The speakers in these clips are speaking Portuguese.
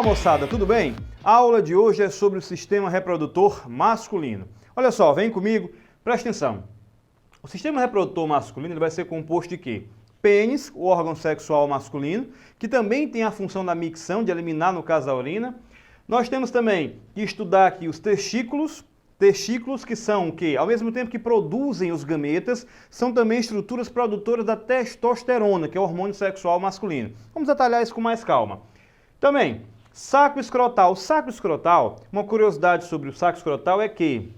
Olá moçada, tudo bem? A aula de hoje é sobre o sistema reprodutor masculino. Olha só, vem comigo, presta atenção. O sistema reprodutor masculino ele vai ser composto de quê? Pênis, o órgão sexual masculino, que também tem a função da micção, de eliminar no caso a urina. Nós temos também que estudar aqui os testículos que são o quê? Ao mesmo tempo que produzem os gametas, são também estruturas produtoras da testosterona, que é o hormônio sexual masculino. Vamos detalhar isso com mais calma. Também, saco escrotal. O saco escrotal, uma curiosidade sobre o saco escrotal é que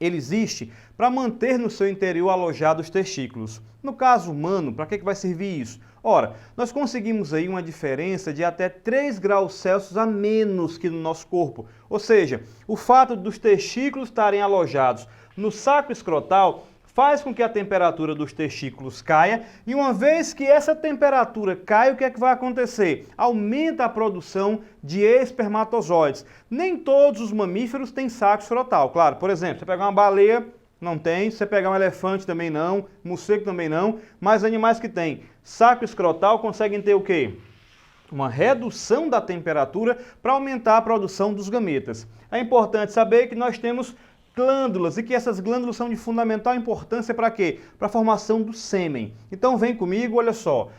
ele existe para manter no seu interior alojados os testículos. No caso humano, para que vai servir isso? Ora, nós conseguimos aí uma diferença de até 3 graus Celsius a menos que no nosso corpo. Ou seja, o fato dos testículos estarem alojados no saco escrotal faz com que a temperatura dos testículos caia, e uma vez que essa temperatura cai, o que é que vai acontecer? Aumenta a produção de espermatozoides. Nem todos os mamíferos têm saco escrotal. Claro, por exemplo, você pegar uma baleia, não tem, se você pegar um elefante também não, morcego também não, mas animais que têm saco escrotal conseguem ter o quê? Uma redução da temperatura para aumentar a produção dos gametas. É importante saber que nós temos glândulas e que essas glândulas são de fundamental importância para quê? Para a formação do sêmen. Então vem comigo, olha só.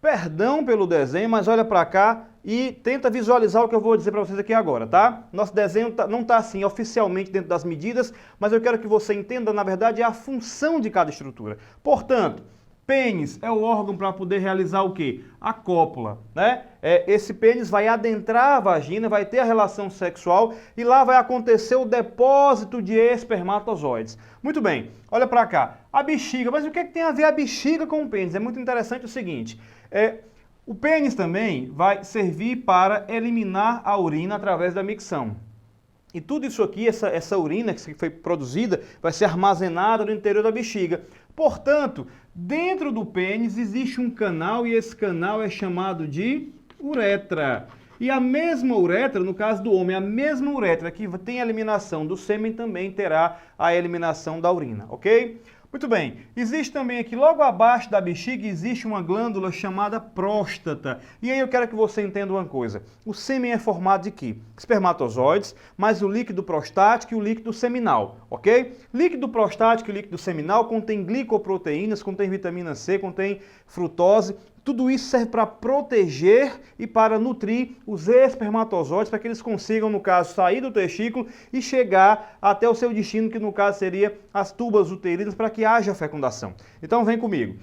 Perdão pelo desenho, mas olha para cá e tenta visualizar o que eu vou dizer para vocês aqui agora, tá? Nosso desenho não está assim oficialmente dentro das medidas, mas eu quero que você entenda, na verdade, a função de cada estrutura. Portanto, pênis é o órgão para poder realizar o quê? A cópula, né? Esse pênis vai adentrar a vagina, vai ter a relação sexual e lá vai acontecer o depósito de espermatozoides. Muito bem, olha para cá. A bexiga, mas o que é que tem a ver a bexiga com o pênis? É muito interessante o seguinte, o pênis também vai servir para eliminar a urina através da micção. E tudo isso aqui, essa urina que foi produzida, vai ser armazenada no interior da bexiga. Portanto, dentro do pênis existe um canal e esse canal é chamado de uretra. E a mesma uretra, no caso do homem, a mesma uretra que tem a eliminação do sêmen também terá a eliminação da urina, ok? Muito bem, existe também aqui, logo abaixo da bexiga, existe uma glândula chamada próstata. E aí eu quero que você entenda uma coisa. O sêmen é formado de quê? Espermatozoides, mais o líquido prostático e o líquido seminal, ok? Líquido prostático e líquido seminal contém glicoproteínas, contém vitamina C, contém frutose. Tudo isso serve para proteger e para nutrir os espermatozoides, para que eles consigam, no caso, sair do testículo e chegar até o seu destino, que no caso seria as tubas uterinas, para que haja fecundação. Então vem comigo.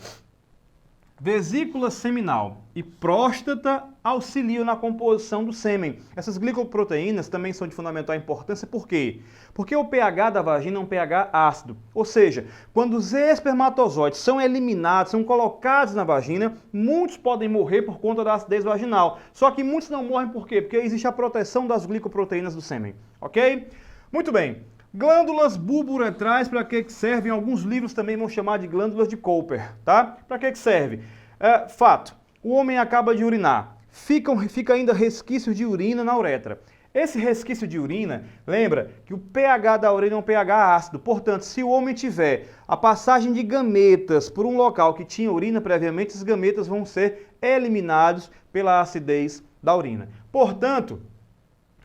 Vesícula seminal e próstata auxiliam na composição do sêmen. Essas glicoproteínas também são de fundamental importância, por quê? Porque o pH da vagina é um pH ácido, ou seja, quando os espermatozoides são eliminados, são colocados na vagina, muitos podem morrer por conta da acidez vaginal. Só que muitos não morrem por quê? Porque existe a proteção das glicoproteínas do sêmen, ok? Muito bem. Glândulas bulbouretrais, para que servem? Alguns livros também vão chamar de glândulas de Cooper, tá? Para que serve? Fato, o homem acaba de urinar, fica ainda resquício de urina na uretra. Esse resquício de urina, lembra que o pH da urina é um pH ácido, portanto, se o homem tiver a passagem de gametas por um local que tinha urina previamente, esses gametas vão ser eliminados pela acidez da urina. Portanto,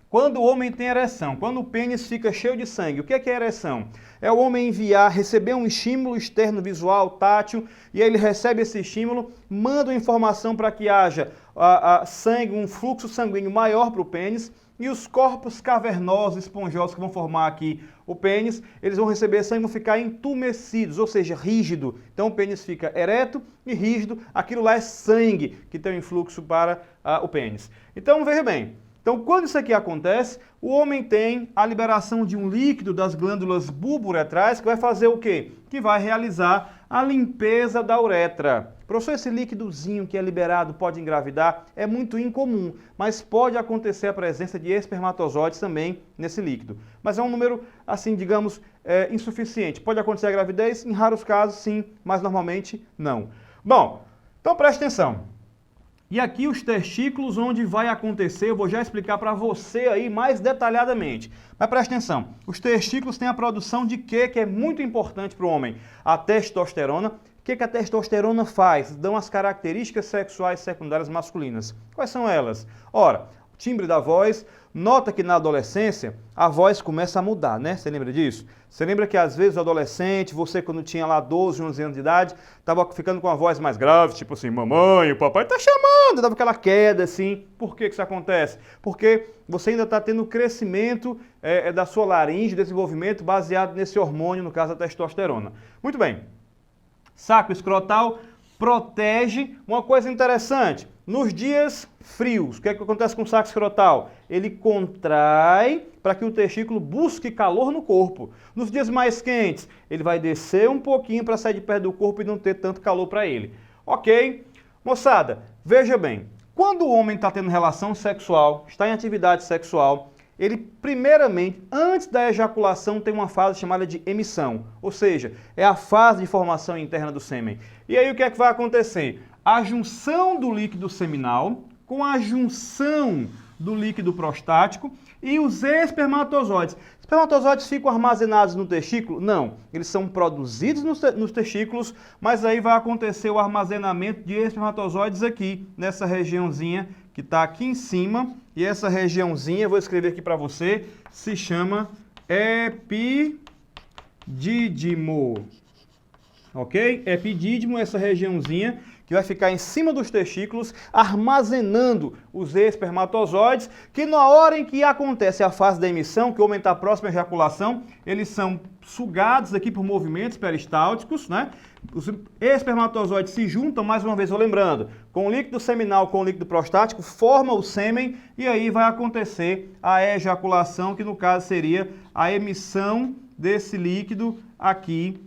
quando o homem tem ereção, quando o pênis fica cheio de sangue, o que é ereção? É o homem receber um estímulo externo visual, tátil, e aí ele recebe esse estímulo, manda uma informação para que haja sangue, um fluxo sanguíneo maior para o pênis, e os corpos cavernosos, esponjosos que vão formar aqui o pênis, eles vão receber sangue e vão ficar entumecidos, ou seja, rígido. Então o pênis fica ereto e rígido, aquilo lá é sangue que tem um influxo para o pênis. Então veja bem. Então, quando isso aqui acontece, o homem tem a liberação de um líquido das glândulas bulbouretrais que vai fazer o quê? Que vai realizar a limpeza da uretra. Professor, esse líquidozinho que é liberado pode engravidar? É muito incomum, mas pode acontecer a presença de espermatozoides também nesse líquido. Mas é um número, assim, digamos, insuficiente. Pode acontecer a gravidez? Em raros casos, sim, mas normalmente não. Bom, então preste atenção. E aqui os testículos, onde vai acontecer, eu vou já explicar para você aí mais detalhadamente. Mas preste atenção, os testículos têm a produção de quê? Que é muito importante para o homem? A testosterona, que a testosterona faz? Dão as características sexuais secundárias masculinas. Quais são elas? Ora, timbre da voz. Nota que na adolescência a voz começa a mudar, né? Você lembra disso? Você lembra que às vezes o adolescente, você quando tinha lá 12, 11 anos de idade, estava ficando com a voz mais grave, tipo assim, mamãe, o papai tá chamando, dava aquela queda assim. Por que isso acontece? Porque você ainda está tendo crescimento da sua laringe, desenvolvimento baseado nesse hormônio, no caso da testosterona. Muito bem. Saco escrotal protege. Uma coisa interessante, nos dias frios, o que é que acontece com o saco escrotal? Ele contrai para que o testículo busque calor no corpo. Nos dias mais quentes, ele vai descer um pouquinho para sair de perto do corpo e não ter tanto calor para ele. Ok? Moçada, veja bem, quando o homem está tendo relação sexual, está em atividade sexual, ele primeiramente, antes da ejaculação, tem uma fase chamada de emissão, ou seja, é a fase de formação interna do sêmen. E aí o que é que vai acontecer? A junção do líquido seminal com a junção do líquido prostático e os espermatozoides. Os espermatozoides ficam armazenados no testículo? Não, eles são produzidos nos testículos, mas aí vai acontecer o armazenamento de espermatozoides aqui, nessa regiãozinha que está aqui em cima, e essa regiãozinha, vou escrever aqui para você, se chama epidídimo, ok? Epidídimo, essa regiãozinha que vai ficar em cima dos testículos, armazenando os espermatozoides, que na hora em que acontece a fase da emissão, que o homem está próximo à ejaculação, eles são sugados aqui por movimentos peristálticos, né? Os espermatozoides se juntam, mais uma vez, vou lembrando, com o líquido seminal, com o líquido prostático, forma o sêmen e aí vai acontecer a ejaculação, que no caso seria a emissão desse líquido aqui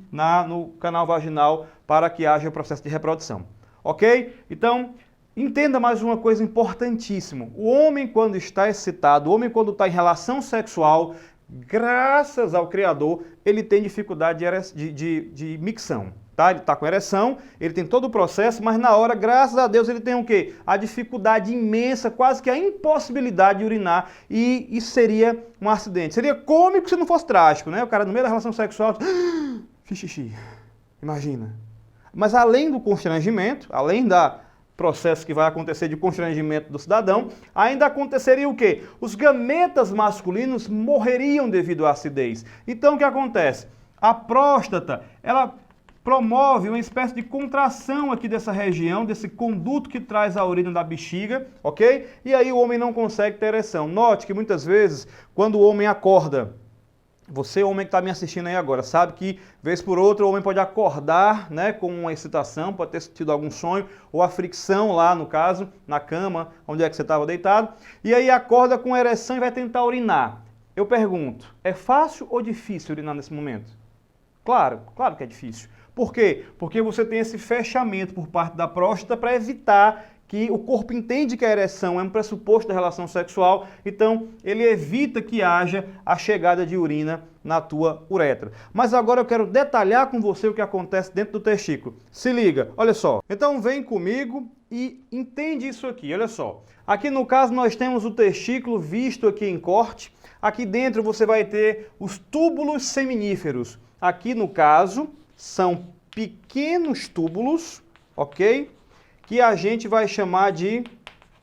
no canal vaginal para que haja o processo de reprodução. Ok? Então, entenda mais uma coisa importantíssima. O homem, quando está excitado, o homem, quando está em relação sexual, graças ao Criador, ele tem dificuldade de micção. Tá? Ele está com ereção, ele tem todo o processo, mas na hora, graças a Deus, ele tem o quê? A dificuldade imensa, quase que a impossibilidade de urinar, e isso seria um acidente. Seria cômico se não fosse trágico, né? O cara no meio da relação sexual, fiz xixi, imagina. Mas além do constrangimento, além da processo que vai acontecer de constrangimento do cidadão, ainda aconteceria o quê? Os gametas masculinos morreriam devido à acidez. Então o que acontece? A próstata, ela promove uma espécie de contração aqui dessa região, desse conduto que traz a urina da bexiga, ok? E aí o homem não consegue ter ereção. Note que muitas vezes, quando o homem acorda, você, homem que está me assistindo aí agora, sabe que, vez por outra, o homem pode acordar, né, com uma excitação, pode ter tido algum sonho, ou a fricção lá, no caso, na cama, onde é que você estava deitado, e aí acorda com ereção e vai tentar urinar. Eu pergunto, é fácil ou difícil urinar nesse momento? Claro, claro que é difícil. Por quê? Porque você tem esse fechamento por parte da próstata para evitar que o corpo entende que a ereção é um pressuposto da relação sexual, então ele evita que haja a chegada de urina na tua uretra. Mas agora eu quero detalhar com você o que acontece dentro do testículo. Se liga, olha só. Então vem comigo e entende isso aqui, olha só. Aqui no caso nós temos o testículo visto aqui em corte. Aqui dentro você vai ter os túbulos seminíferos. Aqui no caso são pequenos túbulos, ok? Que a gente vai chamar de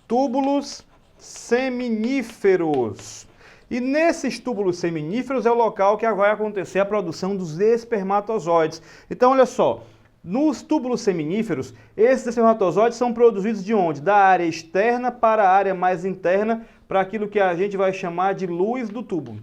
túbulos seminíferos. E nesses túbulos seminíferos é o local que vai acontecer a produção dos espermatozoides. Então, olha só, nos túbulos seminíferos, esses espermatozoides são produzidos de onde? Da área externa para a área mais interna, para aquilo que a gente vai chamar de luz do túbulo.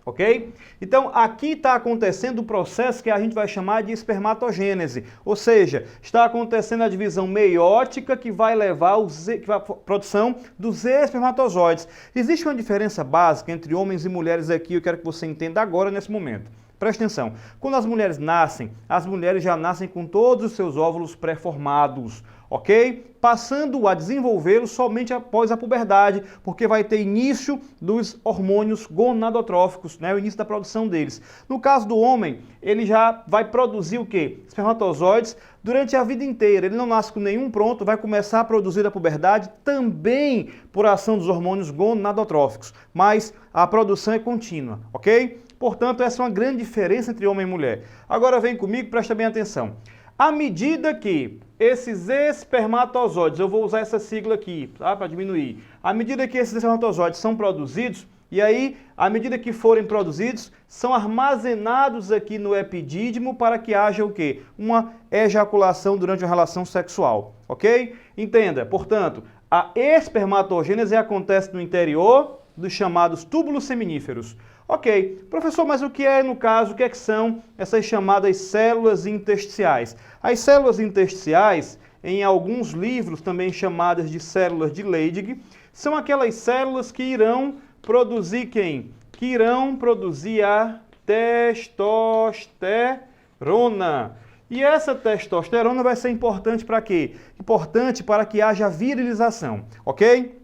Ok? Então, aqui está acontecendo o processo que a gente vai chamar de espermatogênese, ou seja, está acontecendo a divisão meiótica que vai levar à produção dos espermatozoides. Existe uma diferença básica entre homens e mulheres aqui, eu quero que você entenda agora, nesse momento. Preste atenção, quando as mulheres nascem, as mulheres já nascem com todos os seus óvulos pré-formados, ok? Passando a desenvolvê-los somente após a puberdade, porque vai ter início dos hormônios gonadotróficos, né? O início da produção deles. No caso do homem, ele já vai produzir o quê? Espermatozoides durante a vida inteira. Ele não nasce com nenhum pronto, vai começar a produzir a puberdade também por ação dos hormônios gonadotróficos, mas a produção é contínua, ok? Portanto, essa é uma grande diferença entre homem e mulher. Agora vem comigo, presta bem atenção. À medida que esses espermatozoides, eu vou usar essa sigla aqui, tá, para diminuir, à medida que esses espermatozoides são produzidos, e aí, à medida que forem produzidos, são armazenados aqui no epidídimo para que haja o quê? Uma ejaculação durante a relação sexual, ok? Entenda, portanto, a espermatogênese acontece no interior dos chamados túbulos seminíferos. Ok, professor, mas o que é, no caso, o que é que são essas chamadas células intersticiais? As células intersticiais, em alguns livros também chamadas de células de Leydig, são aquelas células que irão produzir quem? Que irão produzir a testosterona. E essa testosterona vai ser importante para quê? Importante para que haja virilização, ok?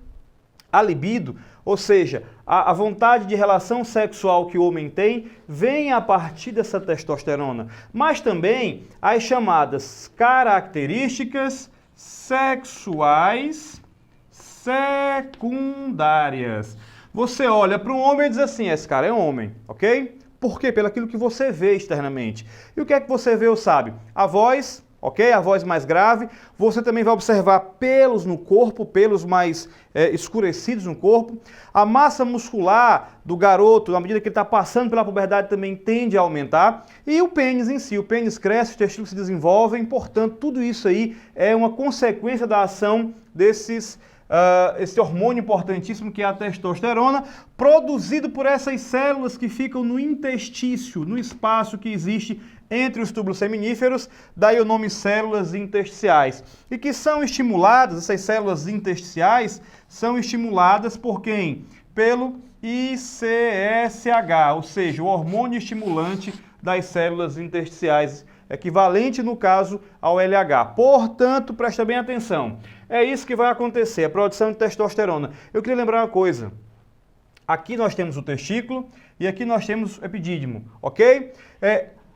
A libido, ou seja, a vontade de relação sexual que o homem tem, vem a partir dessa testosterona. Mas também as chamadas características sexuais secundárias. Você olha para um homem e diz assim, esse cara é homem, ok? Por quê? Pelo aquilo que você vê externamente. E o que é que você vê ou sabe? A voz, ok? A voz mais grave. Você também vai observar pelos no corpo, pelos mais escurecidos no corpo. A massa muscular do garoto, à medida que ele está passando pela puberdade, também tende a aumentar. E o pênis em si. O pênis cresce, os testículos se desenvolvem. Portanto, tudo isso aí é uma consequência da ação esse hormônio importantíssimo que é a testosterona, produzido por essas células que ficam no interstício, no espaço que existe entre os túbulos seminíferos, daí o nome células intersticiais. E que são estimuladas, essas células intersticiais, são estimuladas por quem? Pelo ICSH, ou seja, o hormônio estimulante das células intersticiais, equivalente, no caso, ao LH. Portanto, presta bem atenção. É isso que vai acontecer, a produção de testosterona. Eu queria lembrar uma coisa. Aqui nós temos o testículo e aqui nós temos o epidídimo, ok?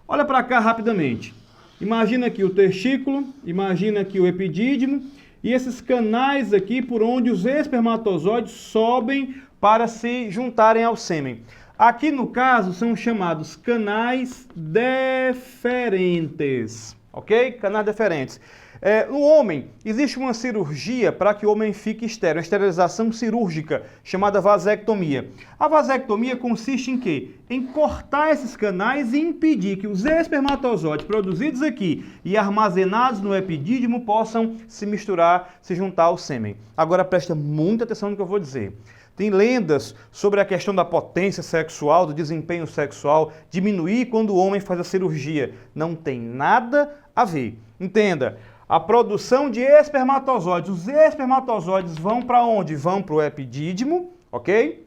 Olha para cá rapidamente. Imagina aqui o testículo, imagina aqui o epidídimo e esses canais aqui por onde os espermatozoides sobem para se juntarem ao sêmen. Aqui, no caso, são chamados canais deferentes, ok? Canais deferentes. No homem, existe uma cirurgia para que o homem fique estéril, uma esterilização cirúrgica, chamada vasectomia. A vasectomia consiste em quê? Em cortar esses canais e impedir que os espermatozoides produzidos aqui e armazenados no epidídimo possam se misturar, se juntar ao sêmen. Agora presta muita atenção no que eu vou dizer. Tem lendas sobre a questão da potência sexual, do desempenho sexual, diminuir quando o homem faz a cirurgia. Não tem nada a ver. Entenda, a produção de espermatozoides. Os espermatozoides vão para onde? Vão para o epidídimo, ok?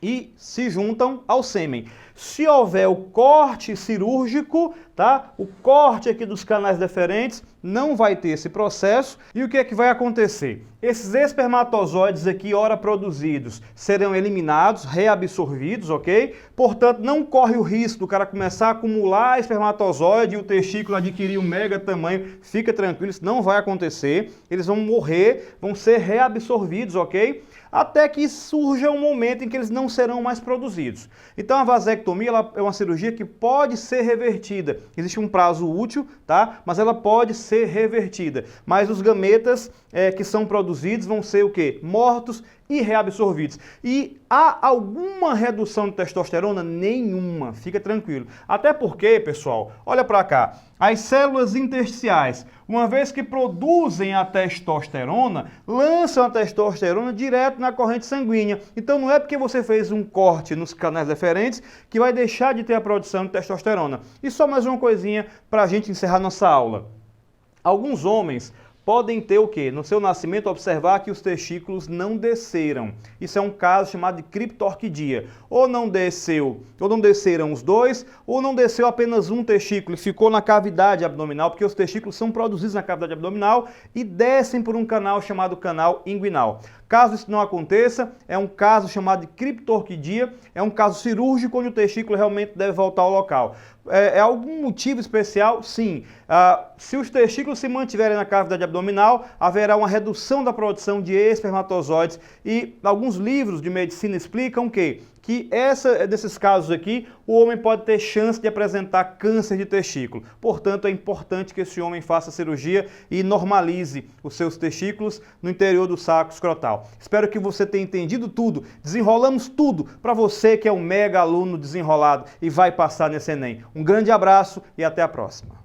E se juntam ao sêmen. Se houver o corte cirúrgico, tá? O corte aqui dos canais deferentes, não vai ter esse processo. E o que é que vai acontecer? Esses espermatozoides aqui, ora produzidos, serão eliminados, reabsorvidos, ok? Portanto, não corre o risco do cara começar a acumular espermatozoide e o testículo adquirir um mega tamanho. Fica tranquilo, isso não vai acontecer. Eles vão morrer, vão ser reabsorvidos, ok? Até que surja um momento em que eles não serão mais produzidos. Então a vasectomia ela é uma cirurgia que pode ser revertida. Existe um prazo útil, tá? Mas ela pode ser revertida. Mas os gametas que são produzidos vão ser o quê? Mortos e reabsorvidos. E há alguma redução de testosterona? Nenhuma, fica tranquilo. Até porque, pessoal, olha para cá, as células intersticiais, uma vez que produzem a testosterona, lançam a testosterona direto na corrente sanguínea. Então não é porque você fez um corte nos canais deferentes que vai deixar de ter a produção de testosterona. E só mais uma coisinha para a gente encerrar nossa aula. Alguns homens podem ter o quê? No seu nascimento, observar que os testículos não desceram. Isso é um caso chamado de criptorquidia. Ou não desceram os dois, ou não desceu apenas um testículo e ficou na cavidade abdominal, porque os testículos são produzidos na cavidade abdominal e descem por um canal chamado canal inguinal. Caso isso não aconteça, é um caso chamado de criptorquidia, é um caso cirúrgico onde o testículo realmente deve voltar ao local. É algum motivo especial? Sim. Se os testículos se mantiverem na cavidade abdominal, haverá uma redução da produção de espermatozoides e alguns livros de medicina explicam que que nesses casos aqui, o homem pode ter chance de apresentar câncer de testículo. Portanto, é importante que esse homem faça a cirurgia e normalize os seus testículos no interior do saco escrotal. Espero que você tenha entendido tudo. Desenrolamos tudo para você que é um mega aluno desenrolado e vai passar nesse Enem. Um grande abraço e até a próxima.